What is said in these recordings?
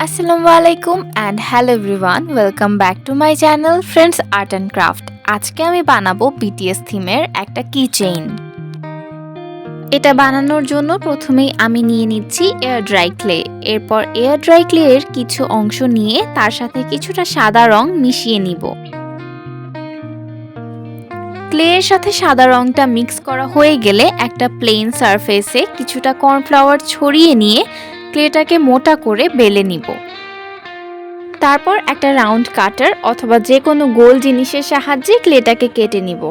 আসসালামু আলাইকুম and hello everyone, welcome back to my channel friends art and craft. আজকে আমি বানাবো বিটিএস থিমের একটা কি চেইন। এটা বানানোর জন্য প্রথমেই আমি নিয়ে নিচ্ছি এয়ার ড্রাই ক্লে। এরপর এয়ার ড্রাই ক্লের কিছু অংশ নিয়ে তার সাথে কিছুটা সাদা রং মিশিয়ে নিব। ক্লের সাথে সাদা রংটা মিক্স করা হয়ে গেলে একটা প্লেন সারফেসে কিছুটা কর্নফ্লাওয়ার ছড়িয়ে নিয়ে ক্লেটাকে মোটা করে বেলে নিব। তারপর একটা রাউন্ড কাটার অথবা যে কোনো গোল জিনিসের সাহায্যে ক্লেটাকে কেটে নিব।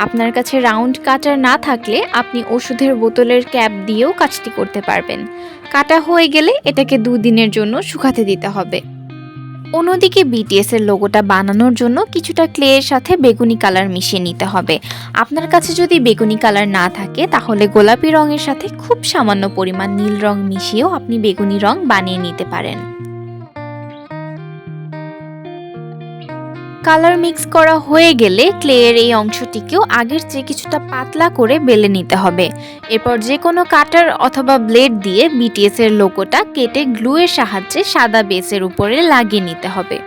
আপনার কাছে রাউন্ড কাটার না থাকলে আপনি ওষুধের বোতলের ক্যাপ দিয়েও কাজটি করতে পারবেন। কাটা হয়ে গেলে এটাকে 2 দিনের জন্য শুকাতে দিতে হবে। অন্যদিকে বিটিএস এর লোগোটা বানানোর জন্য কিছুটা ক্লের সাথে বেগুনি কালার মিশিয়ে নিতে হবে। আপনার কাছে যদি বেগুনি কালার না থাকে তাহলে গোলাপি রঙের সাথে খুব সামান্য পরিমাণ নীল রং মিশিয়েও আপনি বেগুনি রং বানিয়ে নিতে পারেন। কালার মিক্স করা হয়ে গেলে ক্লের এই অংশটিকেও আগের চেয়ে কিছুটা পাতলা করে বেলে নিতে হবে। এরপর যে কোনো কাটার অথবা ব্লেড দিয়ে বিটিএস এর লোগোটা কেটে গ্লুয়ের সাহায্যে সাদা বেসের উপরে লাগিয়ে নিতে হবে।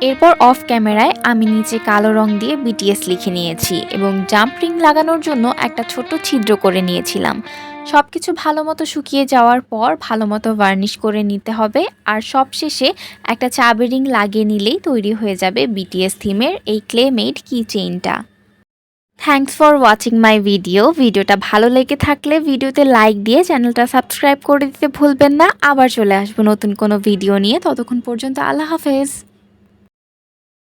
এরপর অফ ক্যামেরায় আমি নিচে কালো রং দিয়ে বিটিএস লিখে নিয়েছি এবং জাম্প রিং লাগানোর জন্য একটা ছোট ছিদ্র করে নিয়েছিলাম। সবকিছু ভালোমতো শুকিয়ে যাওয়ার পর ভালোমতো ভার্নিশ করে নিতে হবে, আর সবশেষে একটা চাবি রিং লাগিয়ে নিলেই তৈরি হয়ে যাবে বিটিএস থিমের এই ক্লে মেড কি চেইনটা। থ্যাঙ্কস ফর ওয়াচিং মাই ভিডিওটা ভালো লেগে থাকলে ভিডিওতে লাইক দিয়ে চ্যানেলটা সাবস্ক্রাইব করে দিতে ভুলবেন না। আবার চলে আসবো নতুন কোনো ভিডিও নিয়ে, ততক্ষণ পর্যন্ত আল্লাহ হাফেজ।